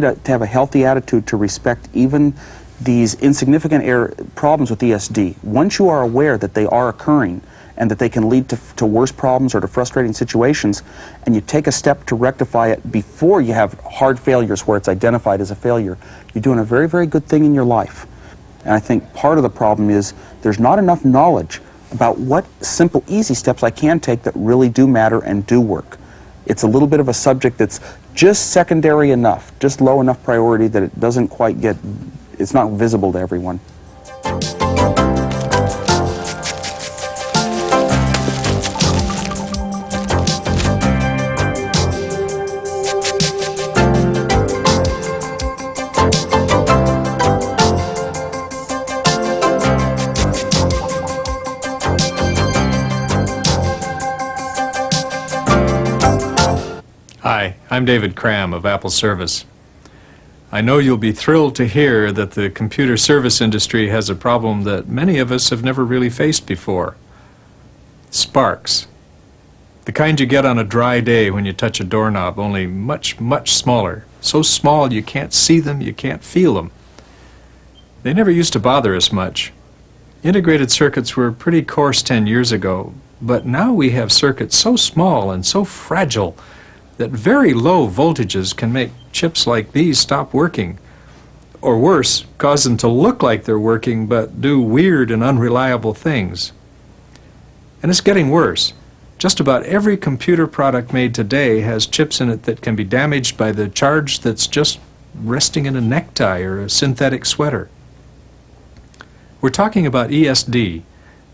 need to have a healthy attitude to respect even these insignificant problems with ESD. Once you are aware that they are occurring and that they can lead to worse problems or to frustrating situations, and you take a step to rectify it before you have hard failures where it's identified as a failure, you're doing a very, very good thing in your life. And I think part of the problem is there's not enough knowledge about what simple, easy steps I can take that really do matter and do work. It's a little bit of a subject that's just secondary enough, just low enough priority that it doesn't quite get, it's not visible to everyone. Hi, I'm David Cram of Apple Service. I know you'll be thrilled to hear that the computer service industry has a problem that many of us have never really faced before. Sparks. The kind you get on a dry day when you touch a doorknob, only much, much smaller. So small you can't see them, you can't feel them. They never used to bother us much. Integrated circuits were pretty coarse 10 years ago, but now we have circuits so small and so fragile that very low voltages can make chips like these stop working, or worse, cause them to look like they're working but do weird and unreliable things. And it's getting worse. Just about every computer product made today has chips in it that can be damaged by the charge that's just resting in a necktie or a synthetic sweater. We're talking about ESD,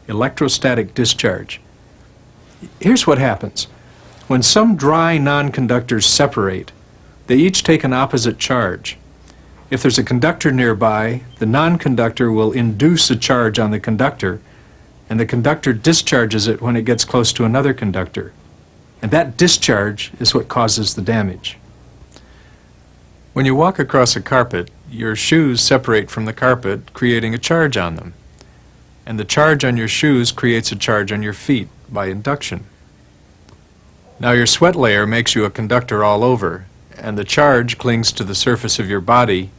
electrostatic discharge. Here's what happens. When some dry non-conductors separate, they each take an opposite charge. If there's a conductor nearby, the non-conductor will induce a charge on the conductor, and the conductor discharges it when it gets close to another conductor. And that discharge is what causes the damage. When you walk across a carpet, your shoes separate from the carpet, creating a charge on them. And the charge on your shoes creates a charge on your feet by induction. Now your sweat layer makes you a conductor all over, and the charge clings to the surface of your body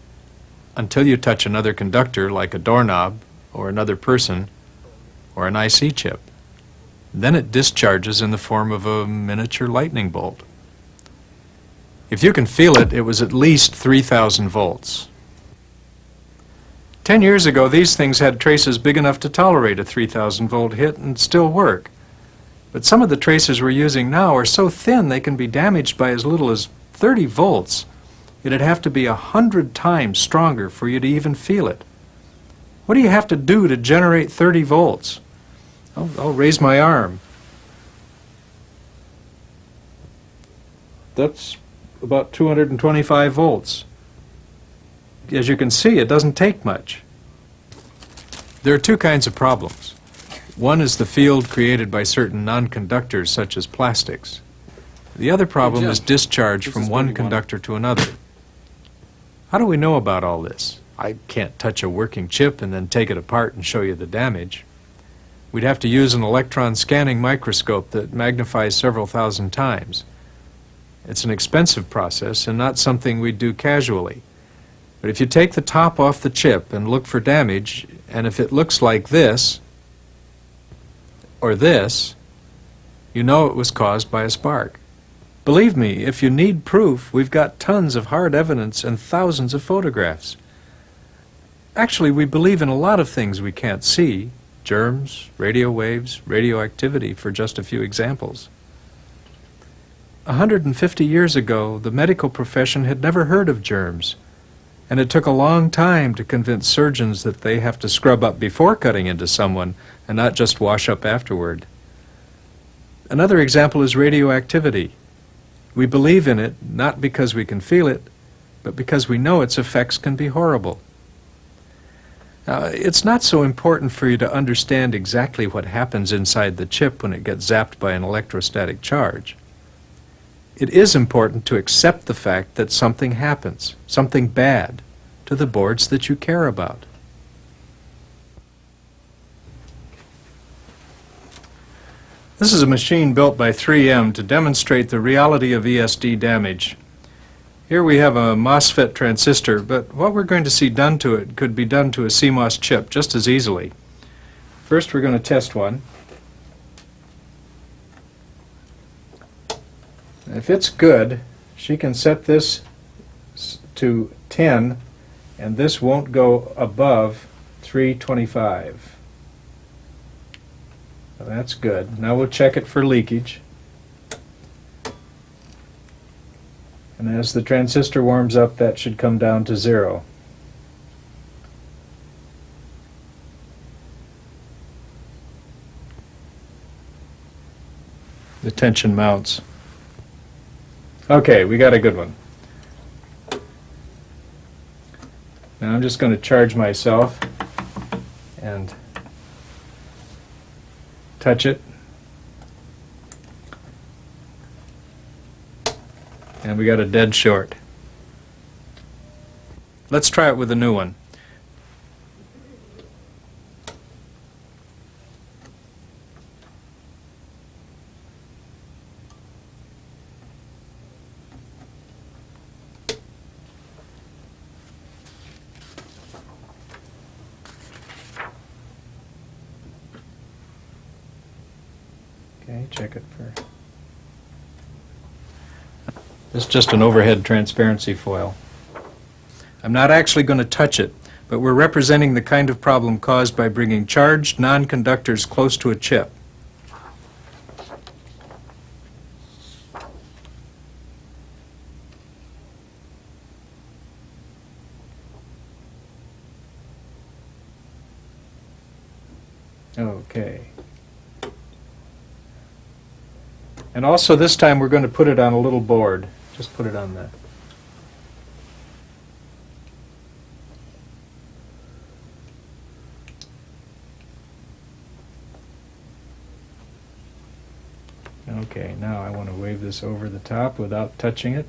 until you touch another conductor like a doorknob or another person or an IC chip. Then it discharges in the form of a miniature lightning bolt. If you can feel it, it was at least 3,000 volts. 10 years ago, these things had traces big enough to tolerate a 3,000 volt hit and still work. But some of the tracers we're using now are so thin they can be damaged by as little as 30 volts. It'd have to be 100 times stronger for you to even feel it. What do you have to do to generate 30 volts? I'll raise my arm. That's about 225 volts. As you can see, it doesn't take much. There are two kinds of problems. One is the field created by certain non-conductors such as plastics. The other problem is discharge from one conductor to another. How do we know about all this? I can't touch a working chip and then take it apart and show you the damage. We'd have to use an electron scanning microscope that magnifies several thousand times. It's an expensive process and not something we'd do casually. But if you take the top off the chip and look for damage, and if it looks like this, or this, you know it was caused by a spark. Believe me, if you need proof, we've got tons of hard evidence and thousands of photographs. Actually, we believe in a lot of things we can't see: germs, radio waves, radioactivity, for just a few examples. 150 years ago, the medical profession had never heard of germs, and it took a long time to convince surgeons that they have to scrub up before cutting into someone and not just wash up afterward. Another example is radioactivity. We believe in it not because we can feel it, but because we know its effects can be horrible. It's not so important for you to understand exactly what happens inside the chip when it gets zapped by an electrostatic charge. It is important to accept the fact that something happens, something bad, to the boards that you care about. This is a machine built by 3M to demonstrate the reality of ESD damage. Here we have a MOSFET transistor, but what we're going to see done to it could be done to a CMOS chip just as easily. First, we're going to test one. If it's good, she can set this to 10, and this won't go above 325. So that's good. Now we'll check it for leakage. And as the transistor warms up, that should come down to 0. The tension mounts. Okay, we got a good one. Now I'm just going to charge myself and touch it. And we got a dead short. Let's try it with a new one. Okay, check it for... It's just an overhead transparency foil. I'm not actually going to touch it, but we're representing the kind of problem caused by bringing charged non-conductors close to a chip. Okay. And also this time we're going to put it on a little board. Just put it on that. Okay, now I want to wave this over the top without touching it.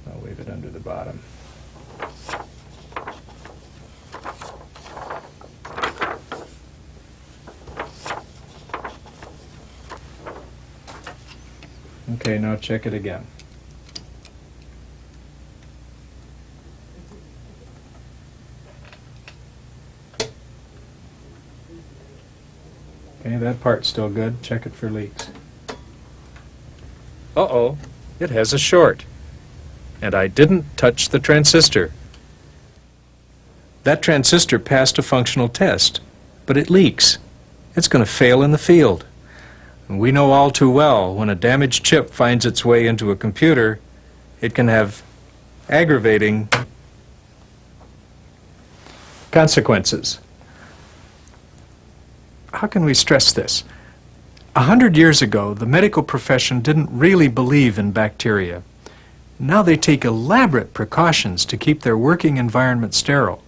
I'll wave it under the bottom. Okay, now check it again. Okay, that part's still good. Check it for leaks. Uh-oh, it has a short. And I didn't touch the transistor. That transistor passed a functional test, but it leaks. It's going to fail in the field. And we know all too well when a damaged chip finds its way into a computer, it can have aggravating consequences. How can we stress this? 100 years ago, the medical profession didn't really believe in bacteria. Now they take elaborate precautions to keep their working environment sterile.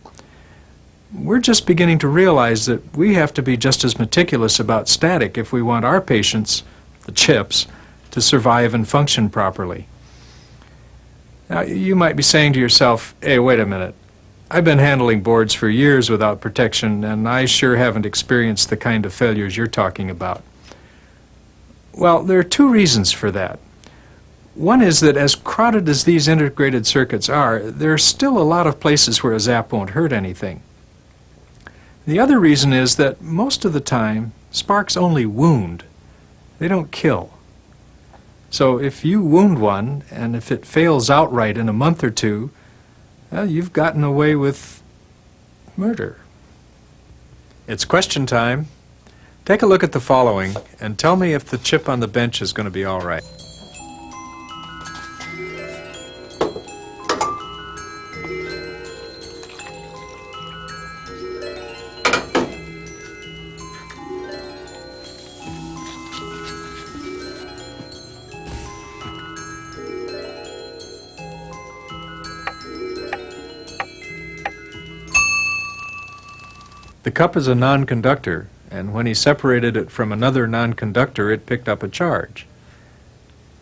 We're just beginning to realize that we have to be just as meticulous about static if we want our patients, the chips, to survive and function properly. Now, you might be saying to yourself, hey, wait a minute. I've been handling boards for years without protection, and I sure haven't experienced the kind of failures you're talking about. Well, there are two reasons for that. One is that as crowded as these integrated circuits are, there are still a lot of places where a zap won't hurt anything. The other reason is that most of the time, sparks only wound. They don't kill. So if you wound one, and if it fails outright in a month or two, well, you've gotten away with murder. It's question time. Take a look at the following and tell me if the chip on the bench is going to be all right. The cup is a non-conductor, and when he separated it from another non-conductor, it picked up a charge.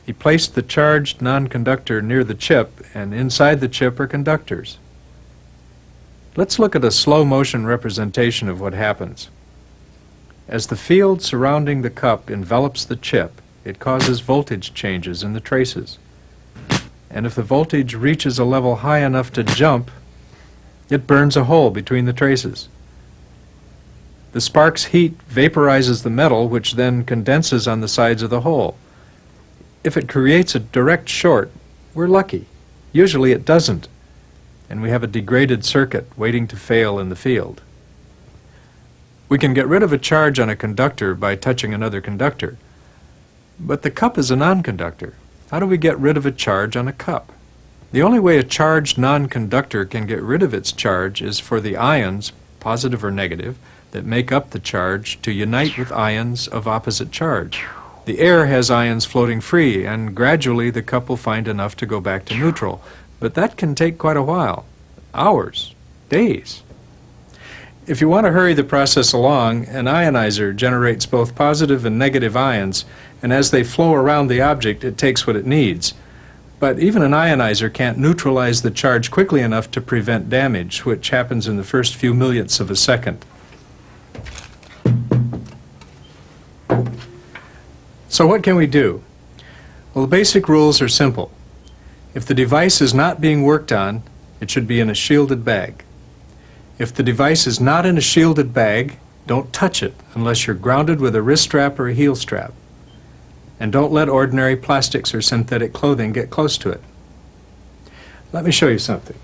He placed the charged non-conductor near the chip, and inside the chip are conductors. Let's look at a slow-motion representation of what happens. As the field surrounding the cup envelops the chip, it causes voltage changes in the traces. and if the voltage reaches a level high enough to jump, it burns a hole between the traces. The spark's heat vaporizes the metal, which then condenses on the sides of the hole. If it creates a direct short, we're lucky. Usually it doesn't, and we have a degraded circuit waiting to fail in the field. We can get rid of a charge on a conductor by touching another conductor, but the cup is a non-conductor. How do we get rid of a charge on a cup? The only way a charged non-conductor can get rid of its charge is for the ions, positive or negative, that make up the charge to unite with ions of opposite charge. The air has ions floating free, and gradually the cup will find enough to go back to neutral. But that can take quite a while, hours, days. If you want to hurry the process along, an ionizer generates both positive and negative ions, and as they flow around the object, it takes what it needs. But even an ionizer can't neutralize the charge quickly enough to prevent damage, which happens in the first few millionths of a second. So what can we do? Well, the basic rules are simple. If the device is not being worked on, it should be in a shielded bag. If the device is not in a shielded bag, don't touch it unless you're grounded with a wrist strap or a heel strap. And don't let ordinary plastics or synthetic clothing get close to it. Let me show you something.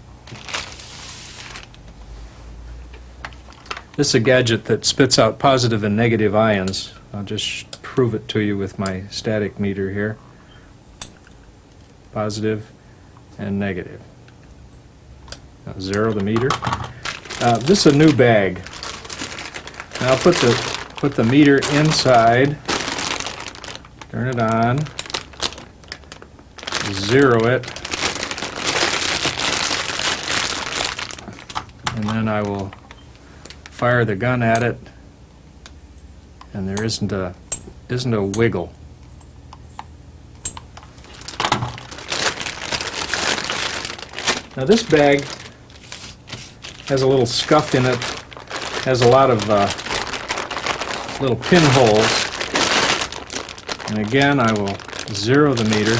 This is a gadget that spits out positive and negative ions. I'll just prove it to you with my static meter here. Positive and negative. Now zero the meter. This is a new bag. Now I'll put the meter inside, turn it on, zero it, and then I will fire the gun at it, and there isn't a wiggle. Now this bag has a little scuff in it, has a lot of little pinholes, and again I will zero the meter.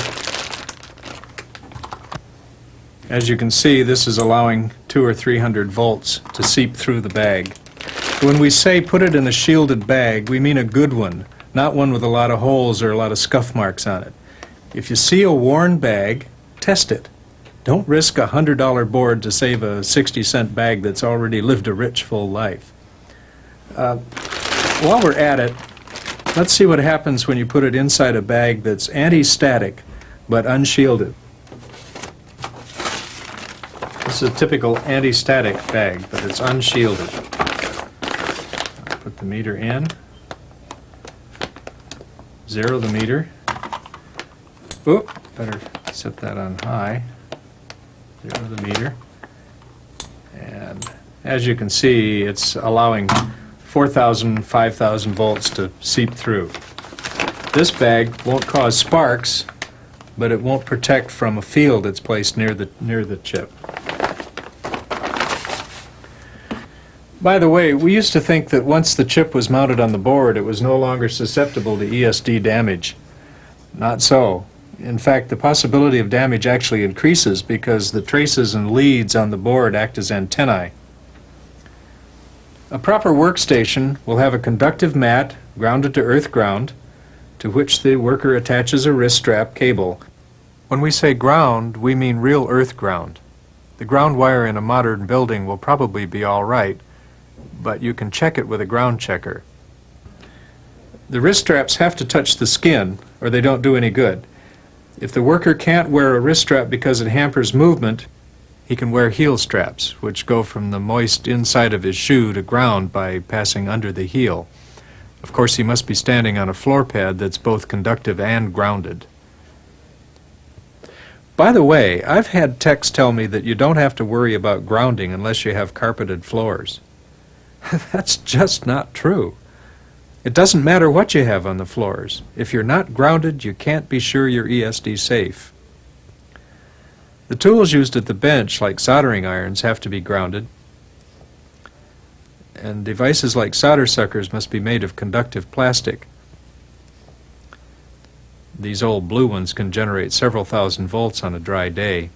As you can see, this is allowing 200 or 300 volts to seep through the bag. When we say put it in a shielded bag, we mean a good one, not one with a lot of holes or a lot of scuff marks on it. If you see a worn bag, test it. Don't risk a $100 board to save a 60-cent bag that's already lived a rich, full life. While we're at it, let's see what happens when you put it inside a bag that's anti-static but unshielded. This is a typical anti-static bag, but it's unshielded. Put the meter in, zero the meter. Oop, better set that on high. Zero the meter. And as you can see, it's allowing 4,000, 5,000 volts to seep through. This bag won't cause sparks, but it won't protect from a field that's placed near the chip. By the way, we used to think that once the chip was mounted on the board, it was no longer susceptible to ESD damage. Not so. In fact, the possibility of damage actually increases because the traces and leads on the board act as antennae. A proper workstation will have a conductive mat grounded to earth ground, to which the worker attaches a wrist strap cable. When we say ground, we mean real earth ground. The ground wire in a modern building will probably be all right, but you can check it with a ground checker. The wrist straps have to touch the skin, or they don't do any good. If the worker can't wear a wrist strap because it hampers movement, he can wear heel straps, which go from the moist inside of his shoe to ground by passing under the heel. Of course, he must be standing on a floor pad that's both conductive and grounded. By the way, I've had techs tell me that you don't have to worry about grounding unless you have carpeted floors. That's just not true. It doesn't matter what you have on the floors. If you're not grounded, you can't be sure you're ESD safe. The tools used at the bench, like soldering irons, have to be grounded, and devices like solder suckers must be made of conductive plastic. These old blue ones can generate several thousand volts on a dry day.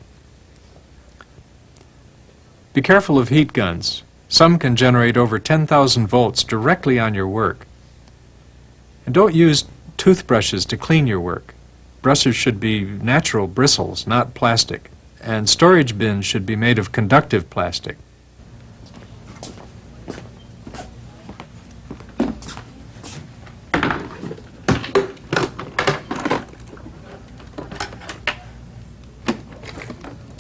Be careful of heat guns. Some can generate over 10,000 volts directly on your work. And don't use toothbrushes to clean your work. Brushes should be natural bristles, not plastic. And storage bins should be made of conductive plastic.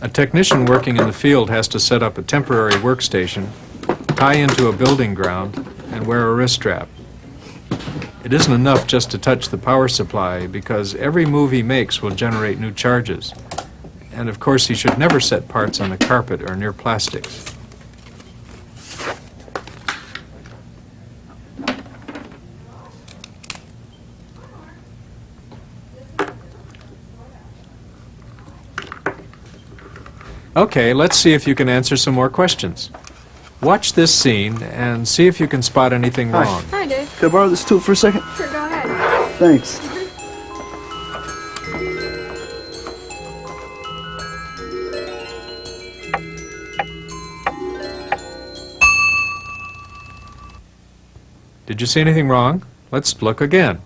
A technician working in the field has to set up a temporary workstation, tie into a building ground, and wear a wrist strap. It isn't enough just to touch the power supply, because every move he makes will generate new charges. And of course, he should never set parts on the carpet or near plastics. Okay, let's see if you can answer some more questions. Watch this scene and see if you can spot anything wrong. Hi, Dave. Can I borrow this tool for a second? Sure, go ahead. Thanks. Did you see anything wrong? Let's look again.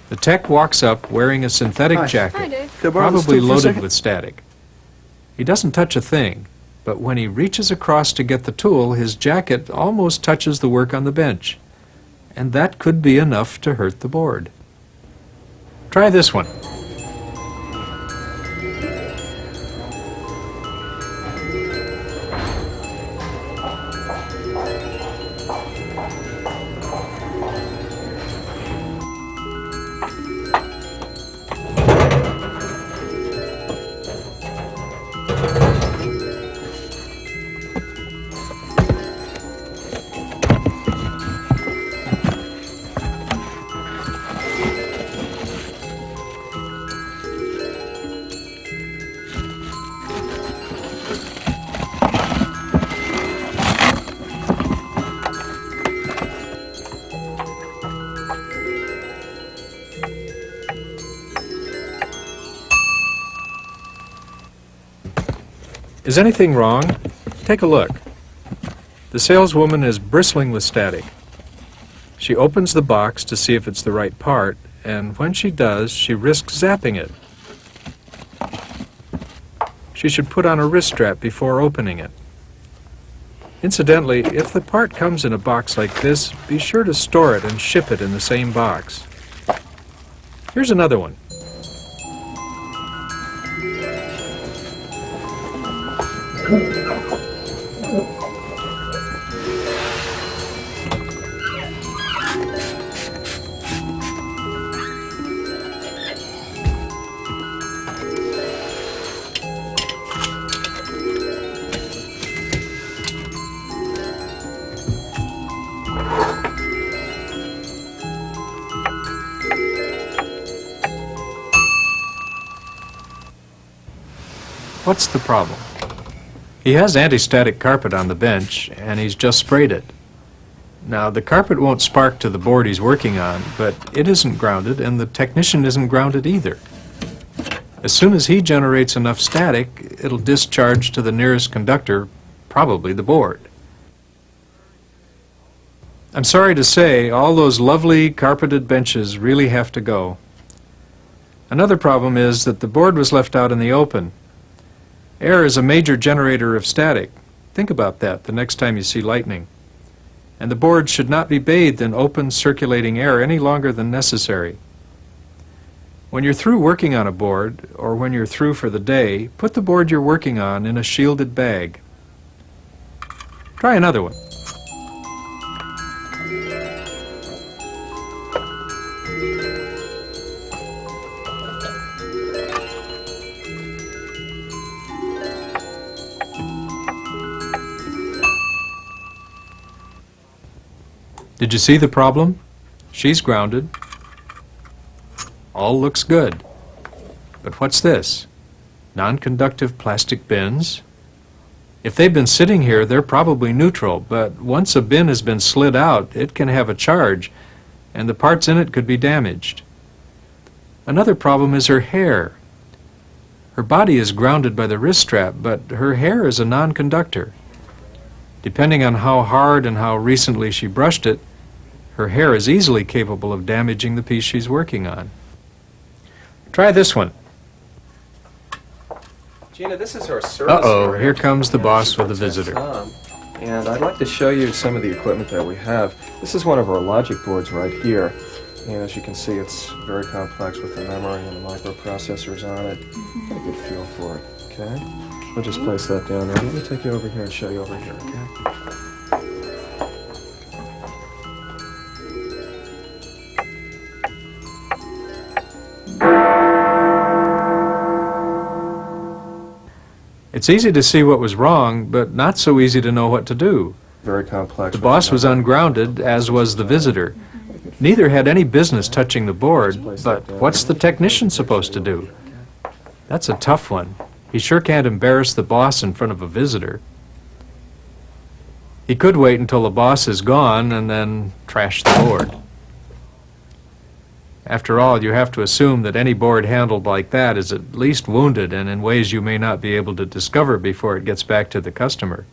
The tech walks up wearing a synthetic Hi. jacket, Hi, Dave. Can I borrow this probably tool for a loaded second? with static. He doesn't touch a thing, but when he reaches across to get the tool, his jacket almost touches the work on the bench. And that could be enough to hurt the board. Try this one. Is anything wrong? Take a look. The saleswoman is bristling with static. She opens the box to see if it's the right part, and when she does, she risks zapping it. She should put on a wrist strap before opening it. Incidentally, if the part comes in a box like this, be sure to store it and ship it in the same box. Here's another one. What's the problem? He has anti-static carpet on the bench, and he's just sprayed it. Now, the carpet won't spark to the board he's working on, but it isn't grounded, and the technician isn't grounded either. As soon as he generates enough static, it'll discharge to the nearest conductor, probably the board. I'm sorry to say, all those lovely carpeted benches really have to go. Another problem is that the board was left out in the open. Air is a major generator of static. Think about that the next time you see lightning. And the board should not be bathed in open circulating air any longer than necessary. When you're through working on a board, or when you're through for the day, put the board you're working on in a shielded bag. Try another one. Did you see the problem? She's grounded. All looks good. But what's this? Non-conductive plastic bins? If they've been sitting here, they're probably neutral, but once a bin has been slid out, it can have a charge, and the parts in it could be damaged. Another problem is her hair. Her body is grounded by the wrist strap, but her hair is a non-conductor. Depending on how hard and how recently she brushed it, her hair is easily capable of damaging the piece she's working on. Try this one. Gina, this is our service Uh-oh, area. here comes the boss with a visitor. And I'd like to show you some of the equipment that we have. This is one of our logic boards right here. And as you can see, it's very complex with the memory and the microprocessors on it. Get a good feel for it, okay? We'll just place that down there. Let me take you over here and show you over here, okay? It's easy to see what was wrong, but not so easy to know what to do. Very complex. The boss was ungrounded, as was the visitor. Neither had any business touching the board, but what's the technician supposed to do? That's a tough one. He sure can't embarrass the boss in front of a visitor. He could wait until the boss is gone and then trash the board. After all, you have to assume that any board handled like that is at least wounded and in ways you may not be able to discover before it gets back to the customer.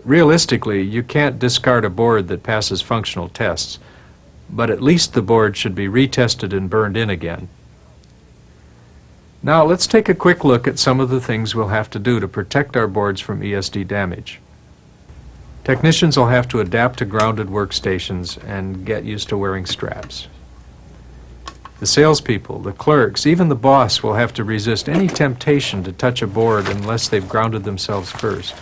Realistically, you can't discard a board that passes functional tests, but at least the board should be retested and burned in again. Now let's take a quick look at some of the things we'll have to do to protect our boards from ESD damage. Technicians will have to adapt to grounded workstations and get used to wearing straps. The salespeople, the clerks, even the boss will have to resist any temptation to touch a board unless they've grounded themselves first.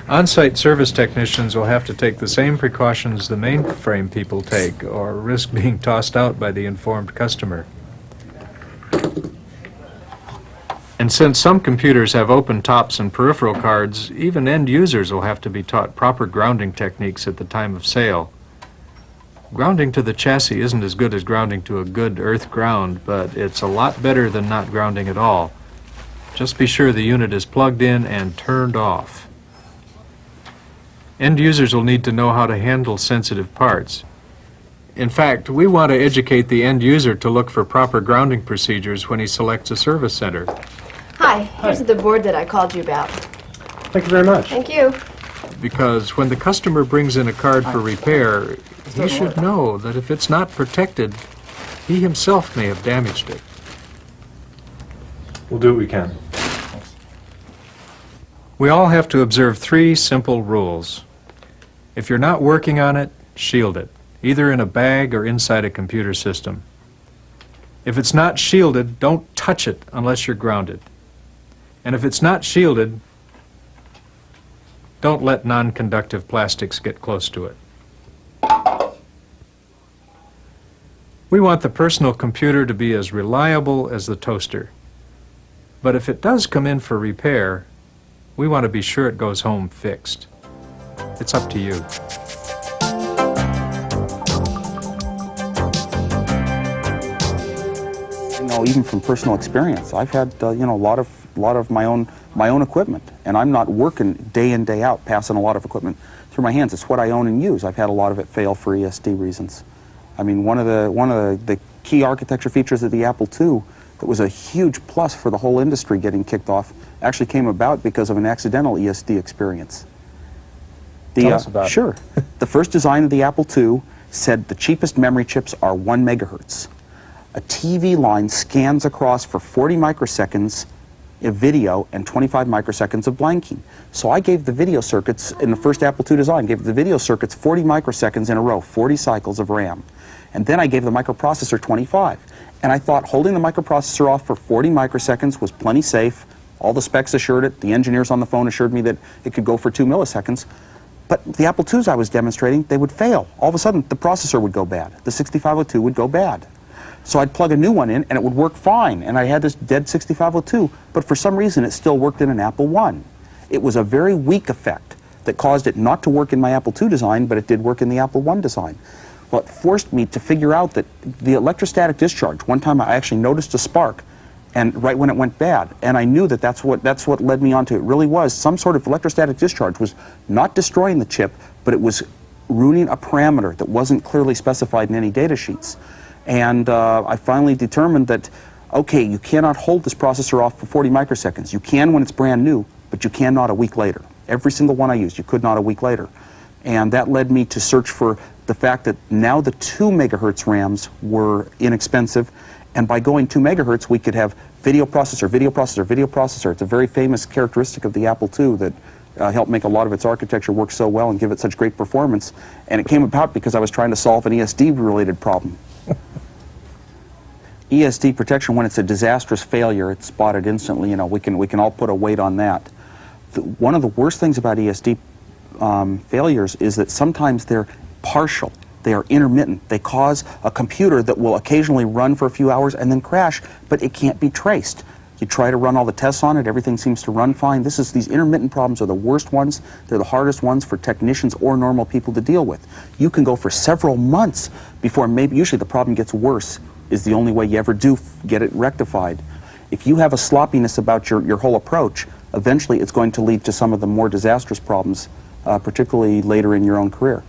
On-site service technicians will have to take the same precautions the mainframe people take, or risk being tossed out by the informed customer. And since some computers have open tops and peripheral cards, even end users will have to be taught proper grounding techniques at the time of sale. Grounding to the chassis isn't as good as grounding to a good earth ground, but it's a lot better than not grounding at all. Just be sure the unit is plugged in and turned off. End users will need to know how to handle sensitive parts. In fact, we want to educate the end user to look for proper grounding procedures when he selects a service center. Hi, here's the board that I called you about. Thank you very much. Thank you. Because when the customer brings in a card for repair, he should know that if it's not protected, he himself may have damaged it. We'll do what we can. We all have to observe 3 simple rules. If you're not working on it, shield it, either in a bag or inside a computer system. If it's not shielded, don't touch it unless you're grounded. And if it's not shielded, don't let non-conductive plastics get close to it. We want the personal computer to be as reliable as the toaster. But if it does come in for repair, we want to be sure it goes home fixed. It's up to you. You know, even from personal experience, I've had a lot of my own equipment, and I'm not working day in day out passing a lot of equipment through my hands. It's what I own and use. I've had a lot of it fail for ESD reasons. I mean, one of the key architecture features of the Apple II that was a huge plus for the whole industry getting kicked off actually came about because of an accidental ESD experience. Tell us about it. Sure. The first design of the Apple II said the cheapest memory chips are 1 megahertz. A TV line scans across for 40 microseconds of video and 25 microseconds of blanking. So I gave the video circuits, in the first Apple II design, gave the video circuits 40 microseconds in a row, 40 cycles of RAM. And then I gave the microprocessor 25. And I thought holding the microprocessor off for 40 microseconds was plenty safe. All the specs assured it. The engineers on the phone assured me that it could go for 2 milliseconds. But the Apple IIs I was demonstrating, they would fail. All of a sudden, the processor would go bad. The 6502 would go bad. So I'd plug a new one in, and it would work fine. And I had this dead 6502, but for some reason, it still worked in an Apple I. It was a very weak effect that caused it not to work in my Apple II design, but it did work in the Apple I design. Well, it forced me to figure out that the electrostatic discharge, one time I actually noticed a spark, and right when it went bad, and I knew that that's what led me on to it really was some sort of electrostatic discharge was not destroying the chip, but it was ruining a parameter that wasn't clearly specified in any data sheets. And I finally determined that, okay, you cannot hold this processor off for 40 microseconds. You can when it's brand new, but you cannot a week later. Every single one I used, you could not a week later. And that led me to search for the fact that now the 2 megahertz RAMs were inexpensive, and by going 2 megahertz, we could have video processor, video processor, video processor. It's a very famous characteristic of the Apple II that helped make a lot of its architecture work so well and give it such great performance. And it came about because I was trying to solve an ESD-related problem. ESD protection, when it's a disastrous failure, it's spotted instantly. You know, we can all put a weight on that. One of the worst things about ESD failures is that sometimes they're partial. They are intermittent. They cause a computer that will occasionally run for a few hours and then crash, but it can't be traced. You try to run all the tests on it, everything seems to run fine. These intermittent problems are the worst ones. They're the hardest ones for technicians or normal people to deal with. You can go for several months before usually the problem gets worse, is the only way you ever do get it rectified. If you have a sloppiness about your whole approach, eventually it's going to lead to some of the more disastrous problems, particularly later in your own career.